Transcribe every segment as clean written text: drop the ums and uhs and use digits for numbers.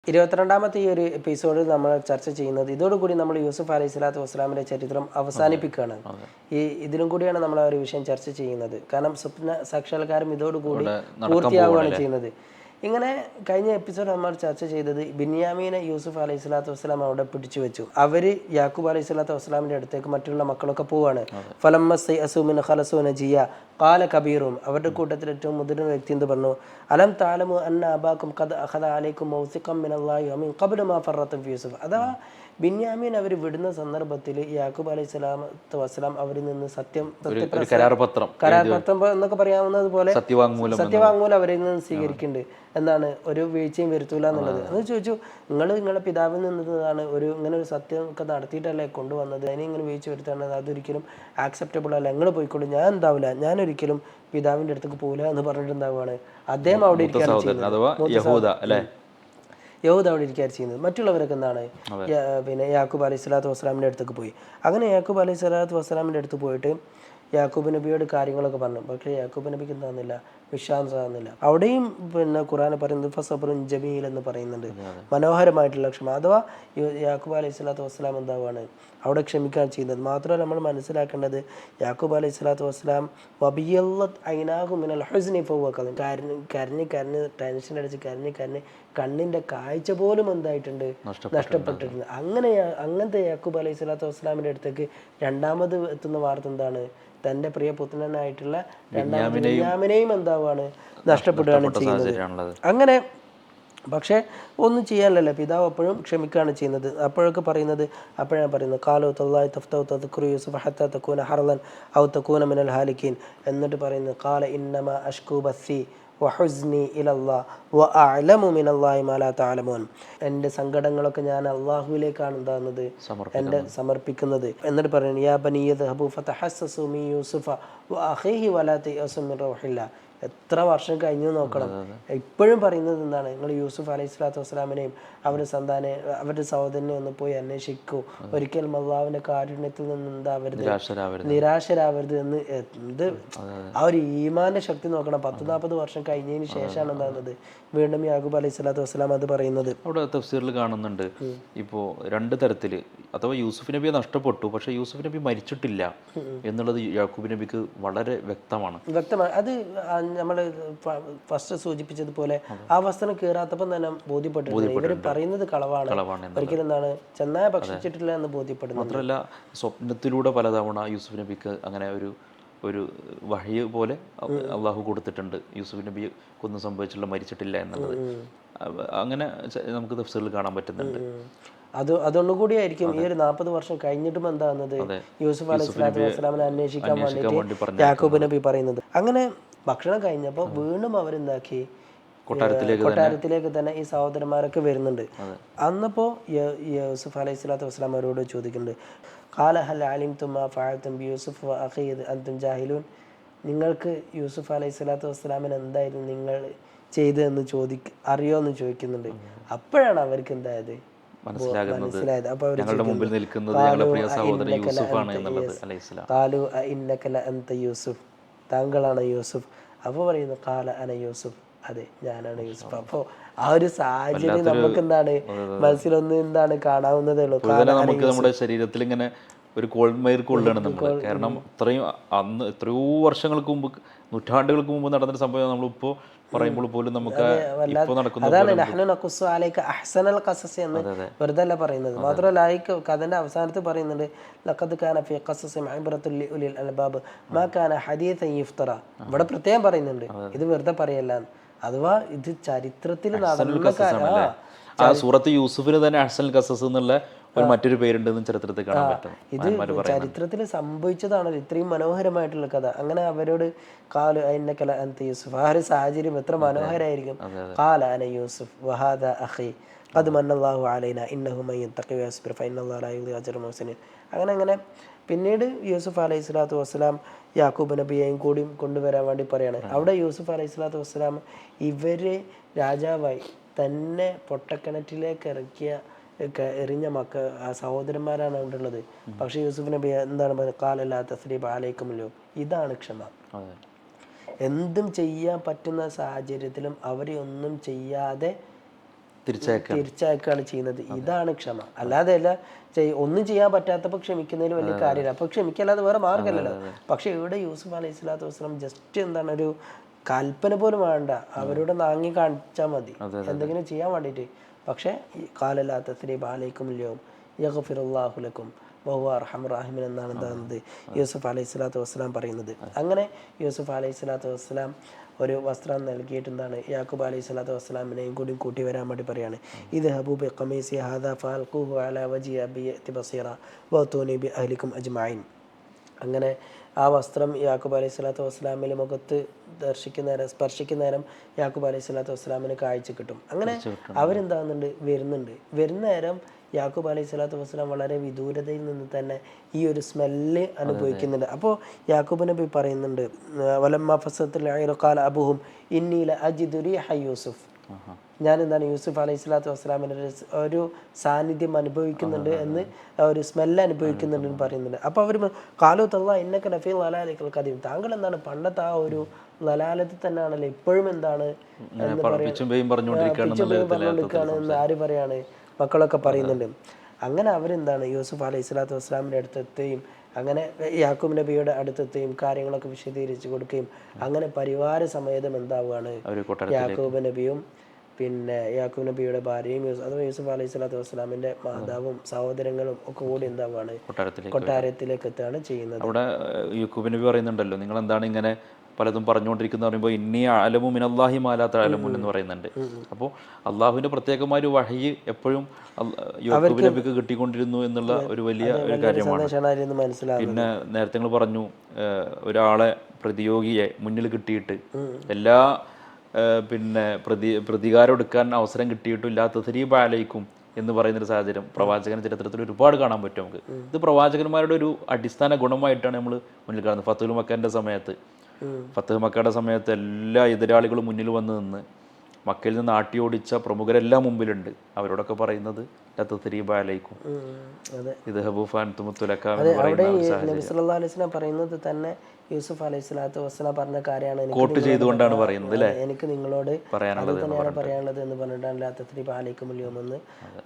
22ാമത്തെ ഈ ഒരു എപ്പിസോഡിൽ നമ്മൾ ചർച്ച ചെയ്യുന്നത്, ഇതോടുകൂടി നമ്മൾ യൂസുഫ് അലൈഹി സ്വലാത്തു വസ്സലാമിൻ്റെ ചരിത്രം അവസാനിപ്പിക്കുകയാണ്. ഇതിനും കൂടിയാണ് നമ്മൾ ആ ഒരു വിഷയം ചർച്ച ചെയ്യുന്നത്. കാരണം സ്വപ്ന സാക്ഷാത്കാരം ഇതോടുകൂടി പൂർത്തിയാവുകയാണ് ചെയ്യുന്നത്. ഇങ്ങനെ കഴിഞ്ഞ എപ്പിസോഡ് നമ്മൾ ചർച്ച ചെയ്തത് ബിന്യാമീനെ യൂസുഫ് അലൈഹി സ്വലാത്തു വസ്സലാം അവിടെ പിടിച്ചു വെച്ചു. അവര് യാക്കൂബ് അലൈഹി സ്വലാത്തു വസ്സലാമിന്റെ അടുത്തേക്ക് മറ്റുള്ള മക്കളൊക്കെ പോവാണ്. കാല കബീറും, അവരുടെ കൂട്ടത്തിൽ ഏറ്റവും മുതിർന്ന വ്യക്തി എന്ത് പറഞ്ഞു? അലം താലമു അന്ന അബാക്കും ഖദ് അഖദ അലൈക്കും മൗസിഖം മിനല്ലാഹി വമിൻ ഖബ്ല മാ ഫറത്തും ഫീ യൂസുഫ്. അഥവാ ബിന്യാമീൻ അവർ വിടുന്ന സന്ദർഭത്തിൽ യാക്കൂബ് അലൈഹി സ്വലാത്തു വസ്സലാം അവരിൽ നിന്ന് കരാർപത്രം എന്നൊക്കെ പറയാവുന്നത് പോലെ സത്യവാങ്മൂലം അവരിൽ നിന്ന് സ്വീകരിക്കുന്നുണ്ട്. എന്നാണ് ഒരു വീഴ്ചയും വരുത്തൂല എന്നുള്ളത്. എന്ന് ചോദിച്ചു, നിങ്ങളുടെ പിതാവിൽ നിന്നതാണ് ഇങ്ങനെ ഒരു സത്യം ഒക്കെ നടത്തിയിട്ടല്ലേ കൊണ്ടുവന്നത്, അതിനെ ഇങ്ങനെ വീഴ്ച വരുത്താണത്, അതൊരിക്കലും ആക്സെപ്റ്റബിൾ അല്ല, നിങ്ങൾ പോയിക്കോളൂ, ഞാൻ എന്താവില്ല, ഞാനൊരിക്കലും പിതാവിൻ്റെ അടുത്തേക്ക് പോകില്ല എന്ന് പറഞ്ഞിട്ടുണ്ടാവുകയാണ്. അദ്ദേഹം അവിടെ യഹൂദ അവിടെ ഇരിക്കുകയാണ് ചെയ്യുന്നത്. മറ്റുള്ളവരൊക്കെ എന്താണ് പിന്നെ യാക്കൂബ് അലൈഹി സ്വലാത്തു വസ്സലാമിൻ്റെ അടുത്തേക്ക് പോയി. അങ്ങനെ യാക്കൂബ് അലൈഹി സ്വലാത്തു വസ്സലാമിൻ്റെ അടുത്ത് പോയിട്ട് യാക്കൂബ് നബിയോട് കാര്യങ്ങളൊക്കെ പറഞ്ഞു. പക്ഷേ യാക്കൂബ് നബിക്ക് എന്താകുന്നില്ല, വിശ്വാസം ആകുന്നില്ല. അവിടെയും പിന്നെ ഖുർആൻ പറയുന്നത് ഫസബ്റുൻ ജമീൽ എന്ന് പറയുന്നുണ്ട്, മനോഹരമായിട്ടുള്ള ക്ഷമ. അഥവാ യാക്കൂബ് അലൈഹി സ്വലാത്തു വസ്സലാം എന്താവാണ് അവിടെ ക്ഷമിക്കാൻ ചെയ്യുന്നത്. മാത്രമല്ല നമ്മൾ മനസ്സിലാക്കേണ്ടത്, യാക്കൂബ് അലൈഹി സ്വലാത്തു വസ്സലാം വബിയല്ലത് ഐനാഹു മിനൽ ഹുസ്നി ഫവഖദ്, കരഞ്ഞ് ടെൻഷൻ അടിച്ച് കരഞ്ഞ് കണ്ണിൻ്റെ കാഴ്ച പോലും എന്തായിട്ടുണ്ട്, നഷ്ടപ്പെട്ടിട്ടുണ്ട്. അങ്ങനത്തെ യാക്കൂബ് അലൈഹി സ്വലാത്തു വസ്സലാമിൻ്റെ അടുത്തേക്ക് രണ്ടാമത് എത്തുന്ന വാർത്ത എന്താണ്? തൻ്റെ പ്രിയ പുത്രനായിട്ടുള്ള ബിന്യാമിനെയും എന്താവാണ്, നഷ്ടപ്പെടുകയാണ് ചെയ്യുന്നത്. അങ്ങനെ പക്ഷേ ഒന്നും ചെയ്യാനല്ല, പിതാവ് അപ്പോഴും ക്ഷമിക്കുകയാണ് ചെയ്യുന്നത്. അപ്പോഴാണ് പറയുന്നത് കാലോ തല്ലാഹി തഫ്തൗ തദ്കുറു യൂസുഫ ഹത്താ തകൂന ഹർലൻ ഔ തകൂന മിനൽ ഹാലിക്കീൻ. എന്നിട്ട് പറയുന്നത് കാല ഇന്നമാ അഷ്കൂ ബസ്സി വഹുസ്നി ഇലല്ലാഹ് വഅഅലമു മിനല്ലാഹി മാ ലാ തഅലമൂൻ. എൻ്റെ സങ്കടങ്ങളൊക്കെ ഞാൻ അള്ളാഹുവിലേക്കാണ് എന്താകുന്നത്, എൻ്റെ സമർപ്പിക്കുന്നത്. എന്നിട്ട് പറയുന്നത് യാ ബനിയ യദ്ഹബൂ ഫതഹസ്സസൂ മിൻ യൂസുഫ വഅഖീഹി വലാ തയഅസൂ മിൻ റൗഹില്ലാഹ്. എത്ര വർഷം കഴിഞ്ഞു നോക്കണം, ഇപ്പോഴും പറയുന്നത് എന്താണ്? നിങ്ങൾ യൂസുഫ് അലൈഹി സ്വലാത്തു വസ്സലാമിനെയും അവരുടെ സഹോദരനെ ഒന്ന് പോയി അന്വേഷിക്കൂ, ഒരിക്കലും അള്ളാഹുവിന്റെ കാരുണ്യത്തിൽ നിന്ന് എന്താവരുത്, നിരാശരാവരുത് എന്ന്. ആ ഒരു ഈമാന്റെ ശക്തി നോക്കണം. 40-40 വർഷം കഴിഞ്ഞതിന് ശേഷമാണ് എന്താകുന്നത് വീണ്ടും യാക്കൂബ് അലൈഹി സ്വലാത്തു വസ്സലാം അത് പറയുന്നത്. അവിടെ തഫ്സീറിൽ കാണുന്നുണ്ട്, ഇപ്പോൾ 2 തരത്തില്. അഥവാ യൂസുഫ് നബിയെ നഷ്ടപ്പെട്ടു, പക്ഷെ യൂസുഫ് നബി മരിച്ചിട്ടില്ല എന്നുള്ളത് യാക്കൂബ് നബിക്ക് വളരെ വ്യക്തമാണ്. അത് നമ്മൾ ഫസ്റ്റ് സൂചിപ്പിച്ചതുപോലെ ആ വസ്ത്രം കീറാത്തപ്പം തന്നെ ബോധ്യപ്പെട്ടിട്ടുണ്ട്, ഇവർ പറയുന്നത് കളവാണ്, ഒരിക്കലും എന്താണ് ചെന്നായ ഭക്ഷിച്ചിട്ടില്ല എന്ന് ബോധ്യപ്പെടുന്നു. മാത്രമല്ല സ്വപ്നത്തിലൂടെ പലതവണ യൂസുഫ് നബിക്ക് അങ്ങനെ ഒരു വഹി പോലെ അള്ളാഹു കൊടുത്തിട്ടുണ്ട്, യൂസുഫ് നബി ഒന്നും സംഭവിച്ചില്ല, മരിച്ചിട്ടില്ല എന്നുള്ളത്. അങ്ങനെ നമുക്ക് തഫ്സീറിൽ കാണാൻ പറ്റുന്നുണ്ട്. അതൊന്നുകൂടിയായിരിക്കും ഈ ഒരു 40 വർഷം കഴിഞ്ഞിട്ടും എന്താകുന്നത് യൂസുഫ് അലൈഹി സ്വലാത്തു വസ്സലാമിനെ അന്വേഷിക്കാൻ വേണ്ടിയിട്ട് യാക്കൂബ് നബി പറയുന്നത്. അങ്ങനെ ഭക്ഷണം കഴിഞ്ഞപ്പോൾ വീണ്ടും അവരെന്താക്കി, കൊട്ടാരത്തിലേക്ക് തന്നെ ഈ സഹോദരന്മാരൊക്കെ വരുന്നുണ്ട്. അന്നപ്പോ യൂസുഫ് അലൈഹി സ്വലാത്തു വസ്സലാം അവരോട് ചോദിക്കുന്നുണ്ട്, ഖാല ഹൽ അലിംതും മാ ഫഅൽതും ബി യൂസുഫ് വഅഖീ അൻതും ജാഹിലൂൻ. നിങ്ങൾക്ക് യൂസുഫ് അലൈഹി സ്വലാത്തു വസ്സലാമിന് എന്തായിരുന്നു നിങ്ങൾ ചെയ്തതെന്ന് അറിയോ എന്ന് ചോദിക്കുന്നുണ്ട്. അപ്പോഴാണ് അവർക്ക് എന്തായത് മനസ്സിലായത്. അപ്പൊ അവർ യൂസുഫ്, താങ്കളാണ് യൂസുഫ്. അപ്പോൾ പറയുന്നു കാല അന യൂസുഫ്, അതെ ഞാനാണ് യൂസുഫ്. അപ്പോൾ ആ ഒരു സാഹചര്യം നമുക്ക് എന്താണ് മനസ്സിലൊന്ന് എന്താണ് കാണാവുന്നതേ ഉള്ളൂ. നമുക്ക് നമ്മുടെ ശരീരത്തിൽ ഇങ്ങനെ ഒരു കോൾമേർ കൊള്ളുകയാണ് നമ്മൾ. കാരണം അന്ന് എത്രയോ വർഷങ്ങൾക്ക് മുമ്പ്, നൂറ്റാണ്ടുകൾക്ക് മുമ്പ് നടന്നൊരു സംഭവം നമ്മളിപ്പോൾ പറയുമ്പോൾ പോലും നമുക്ക് അതാണ് നഹ്നു നഖുസ്സു അലൈക അഹ്സനൽ ഖസസ് എന്ന് വെറുതെ അല്ല പറയുന്നത്. മാത്രമല്ല ഈ കഥന്റെ അവസാനത്തിൽ പറയുന്നുണ്ട് ലഖദ് കാന ഫീ ഖസസിഹിം ഇബ്റത്തുൻ ലിഉലിൽ അൽബാബ് മാ കാന ഹദീസൻ യുഫ്തറ. ഇവിടെ പ്രത്യേകം പറയുന്നുണ്ട്, ഇത് വെറുതെ പറയല്ല. അഥവാ ഇത് ചരിത്രത്തിൽ നടന്ന ആ സൂറത്ത് യൂസുഫിന് തന്നെ അഹ്സനുൽ ഖസസ് എന്നുള്ള മറ്റൊരു പേരുണ്ടെന്ന് ചരിത്രത്തിൽ കാണാൻ പറ്റും. ഇത് ചരിത്രത്തിൽ സംഭവിച്ചതാണല്ലോ ഇത്രയും മനോഹരമായിട്ടുള്ള കഥ. അങ്ങനെ അവരോട് ഖാലു ഇന്നക അൻത യൂസുഫ്, ആ ഒരു സാഹചര്യം എത്ര മനോഹരമായിരിക്കും. ഖാല അന യൂസുഫ് വഹാദ അഖി ഖദ് മന്നല്ലാഹു അലൈനാ ഇന്നഹു മൻ യത്തഖി വയസ്ബിർ ഫഇന്നല്ലാഹ ലാ യുളി അജ്റൽ മുഹ്സിനീൻ. അങ്ങനെ പിന്നീട് യൂസുഫ് അലൈഹി സ്വലാത്തു വസ്സലാം യാക്കൂബ് നബിയെയും കൂടി കൊണ്ടുവരാൻ വേണ്ടി പറയാണ്. അവിടെ യൂസുഫ് അലൈഹി സ്വലാത്തു വസ്സലാം ഇവരെ രാജാവായി തന്നെ പൊട്ടക്കിണറ്റിലേക്ക് എറിഞ്ഞ സഹോദരന്മാരാണ് അവിടെ ഉള്ളത്. പക്ഷെ യൂസുഫ് നബി എന്താണ് പറയുന്നത്? ഖാല തസ്രീബ അലൈക്കുമല്ലോ, ഇതാണ് ക്ഷമ. എന്തും ചെയ്യാൻ പറ്റുന്ന സാഹചര്യത്തിലും അവരെ ഒന്നും ചെയ്യാതെ തിരിച്ചയക്കുകയാണ് ചെയ്യുന്നത്. ഇതാണ് ക്ഷമ. അല്ലാതെ അല്ല ഒന്നും ചെയ്യാൻ പറ്റാത്തപ്പോൾ ക്ഷമിക്കുന്നതിന് വലിയ കാര്യമില്ല. അപ്പോൾ ക്ഷമിക്കല്ലാതെ വേറെ മാർഗ്ഗമല്ലല്ലോ. പക്ഷെ ഇവിടെ യൂസുഫ് അലൈഹി സ്വലാത്തു വസ്സലാം ജസ്റ്റ് എന്താണ് ഒരു കൽപ്പന പോലും വേണ്ട, അവരോട് നാങ്ങി കാണിച്ചാൽ മതി എന്തെങ്കിലും ചെയ്യാൻ വേണ്ടിയിട്ട്. പക്ഷേ കാലല്ലാ തസ്രീബ അലൈക്കും അൽയൗം യഗ്ഫിറുല്ലാഹു ലക്കും വഹുവ അർഹമുർ റഹീമീൻ എന്നാണ് എന്താകുന്നത് യൂസുഫ് അലൈഹി സ്വലാത്തു വസ്സലാം പറയുന്നത്. അങ്ങനെ യൂസുഫ് അലൈഹി സ്വലാത്തു വസ്സലാം ഒരു വസ്ത്രം നൽകിയിട്ട് എന്താണ് യാക്കൂബ് അലൈഹി സ്വലാത്തു വസ്സലാമിനെയും കൂടി കൂട്ടി വരാൻ വേണ്ടി പറയാണ്. ഇത് ഹബൂബ് ഖമീസി ഹാദാ ഫഅൽഖൂഹു അലാ വജ്ഹി അബി യഅതി ബസീറ വഅതൂനി ബി അഹ്ലിക്കും അജ്മഈൻ. അങ്ങനെ ആ വസ്ത്രം യാക്കൂബ് അലൈഹി സ്വലാത്തു വസ്സലാമിൻ്റെ മുഖത്ത് സ്പർശിക്കുന്ന നേരം യാക്കൂബ് അലൈഹി സ്വലാത്തു വസ്സലാമിന് കാഴ്ച കിട്ടും. അങ്ങനെ അവരെന്താകുന്നുണ്ട്, വരുന്ന നേരം യാക്കൂബ് അലൈഹി സ്വലാത്തു വസ്സലാം വളരെ വിദൂരതയിൽ നിന്ന് തന്നെ ഈ ഒരു സ്മെല്ല് അനുഭവിക്കുന്നുണ്ട്. അപ്പോൾ യാക്കൂബ് നബി പറയുന്നുണ്ട്, വലമ്മ ഫസത്തുൽ ഖാല അബൂഹും ഇന്നി ലഅജിദു റീഹ യൂസുഫ്, ഞാൻ എന്താണ് യൂസുഫ് അലൈഹി സ്വലാത്തു വസ്സലാമിൻ്റെ ഒരു സാന്നിധ്യം അനുഭവിക്കുന്നുണ്ട് എന്ന്, ഒരു സ്മെല്ല് അനുഭവിക്കുന്നുണ്ട് എന്ന് പറയുന്നുണ്ട്. അപ്പോൾ അവർ കാലു തല്ലാ ഇന്നക ലഫീ ലലാലിക്കൽ ഖദീം, താങ്കൾ എന്താണ് പണ്ടത്തെ ആ ഒരു ലലാലത്തിൽ തന്നെയാണല്ലോ ഇപ്പോഴും എന്താണ് എന്ന് പറഞ്ഞുകൊണ്ടിരിക്കുകയാണ് എന്ന് ആര് പറയാണ്, മക്കളൊക്കെ പറയുന്നുണ്ട്. അങ്ങനെ അവരെന്താണ് യൂസുഫ് അലൈഹി സ്വലാത്തു വസ്സലാമിൻ്റെ അടുത്തെത്തുകയും അങ്ങനെ യാക്കൂബ് നബിയുടെ അടുത്തെത്തുകയും കാര്യങ്ങളൊക്കെ വിശദീകരിച്ച് കൊടുക്കുകയും അങ്ങനെ പരിവാര സമേതം എന്താവുകയാണ് യാക്കൂബ് നബിയും പിന്നെ യാക്കൂബ് നബിയുടെ ഭാര്യയും അഥവാ യൂസുഫ് അലൈഹി സ്വലാത്തു വസ്സലാമിൻ്റെ മാതാവും സഹോദരങ്ങളും ഒക്കെ കൂടി എന്താവുകയാണ് കൊട്ടാരത്തിലേക്ക് എത്തുകയാണ് ചെയ്യുന്നത്. അവിടെ യാക്കൂബ് നബി പറയുന്നുണ്ടല്ലോ, നിങ്ങൾ എന്താണ് ഇങ്ങനെ പലതും പറഞ്ഞുകൊണ്ടിരിക്കുന്ന പറയുമ്പോൾ ഇന്നി അലമു മിനല്ലാഹി മാ ലാ തഅലമൂൻ എന്ന് പറയുന്നുണ്ട്. അപ്പോൾ അള്ളാഹുവിൻ്റെ പ്രത്യേകമായ ഒരു വഹയി എപ്പോഴും യാക്കൂബ് നബിക്ക് കിട്ടിക്കൊണ്ടിരുന്നു എന്നുള്ള ഒരു വലിയ ഒരു കാര്യമാണ്. പിന്നെ നേരത്തെ നിങ്ങൾ പറഞ്ഞു ഒരാളെ പ്രതിയോഗിയെ മുന്നിൽ കിട്ടിയിട്ട് എല്ലാ പിന്നെ പ്രതികാരം എടുക്കാൻ അവസരം കിട്ടിയിട്ടും ഇല്ലാ തസ്രീബ അലൈക്കും എന്ന് പറയുന്നൊരു സാഹചര്യം പ്രവാചകൻ ചരിത്രത്തിൽ ഒരുപാട് കാണാൻ പറ്റും നമുക്ക്. ഇത് പ്രവാചകന്മാരുടെ ഒരു അടിസ്ഥാന ഗുണമായിട്ടാണ് നമ്മൾ മുന്നിൽ കാണുന്നത്. ഫത്തുൽ മക്കൻ്റെ സമയത്ത് എല്ലാ എതിരാളികളും മുന്നിൽ വന്ന് നിന്ന് മക്കയിൽ നിന്ന് ആട്ടിയോടിച്ച പ്രമുഖരെല്ലാം മുമ്പിലുണ്ട്. അവരോടൊക്കെ പറയുന്നത് തസ്രീബ അലൈക്കും ഇത് ഹബൂഫാൻ തുമുത്തുലക്ക എന്ന് പറയുന്നത് തന്നെ യൂസുഫ് അലൈഹി സ്വലാത്തു വസ്സലാം പറഞ്ഞ കാര്യമാണ് എനിക്ക് നിങ്ങളോട് അത് തന്നെയാണ് പറയാനുള്ളത് എന്ന് പറഞ്ഞിട്ടാണ് ലാ തസ്രീബ അലൈക്കും അൽയൗം എന്ന്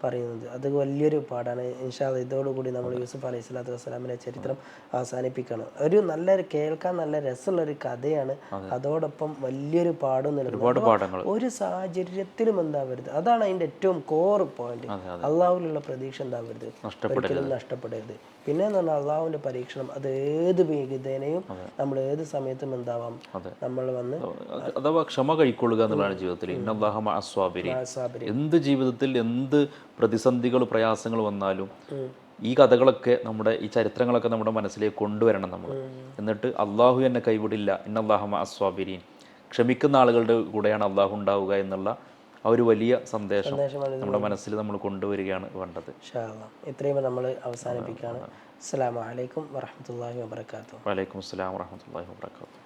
പറയുന്നത്. അത് വലിയൊരു പാടാണ്. ഇൻഷാ അല്ലാഹ് ഇതോടുകൂടി നമ്മൾ യൂസുഫ് അലൈഹി സ്വലാത്തു വസ്സലാമിൻ്റെ ചരിത്രം അവസാനിപ്പിക്കണം. നല്ലൊരു കേൾക്കാൻ നല്ല രസമുള്ളൊരു കഥയാണ്, അതോടൊപ്പം വലിയൊരു പാടും നിലനിൽക്കുന്നു. ഒരു സാഹചര്യത്തിലും എന്താവരുത്, അതാണ് അതിൻ്റെ ഏറ്റവും കോർ പോയിന്റ്. അള്ളാഹുവിലുള്ള പ്രതീക്ഷ എന്താവരുത്, ഒരിക്കലും നഷ്ടപ്പെടരുത്. പിന്നെ എന്ന് പറഞ്ഞാൽ അള്ളാഹുവിൻ്റെ പരീക്ഷണം അത് ഏത് വിധേനയും നമ്മൾ ഏത് സമയത്തും എന്താവാം നമ്മൾ വന്ന് അഥവാ ക്ഷമ കൈക്കൊള്ളുക എന്നുള്ളതാണ് ജീവിതത്തിൽ. ഇന്നല്ലാഹ മഅ സ്വാബിരീൻ. എന്ത് ജീവിതത്തിൽ എന്ത് പ്രതിസന്ധികൾ പ്രയാസങ്ങൾ വന്നാലും ഈ കഥകളൊക്കെ ഈ ചരിത്രങ്ങളൊക്കെ നമ്മുടെ മനസ്സിലേക്ക് കൊണ്ടുവരണം നമ്മൾ. എന്നിട്ട് അള്ളാഹു എന്നെ കൈവിടില്ല, ഇന്നല്ലാഹ മഅ സ്വാബിരീൻ, ക്ഷമിക്കുന്ന ആളുകളുടെ കൂടെയാണ് അള്ളാഹു ഉണ്ടാവുക എന്നുള്ള ആ ഒരു വലിയ സന്ദേശം നമ്മുടെ മനസ്സിൽ നമ്മൾ കൊണ്ടുവരികയാണ് വേണ്ടത്. ഇത്രയും നമ്മൾ അവസാനിപ്പിക്കുകയാണ്. അസ്സലാമു അലൈക്കും വറഹ്മത്തുള്ളാഹി വബറകാതുഹു. വഅലൈക്കും അസ്സലാം വറഹ്മത്തുള്ളാഹി വബറകാതുഹു.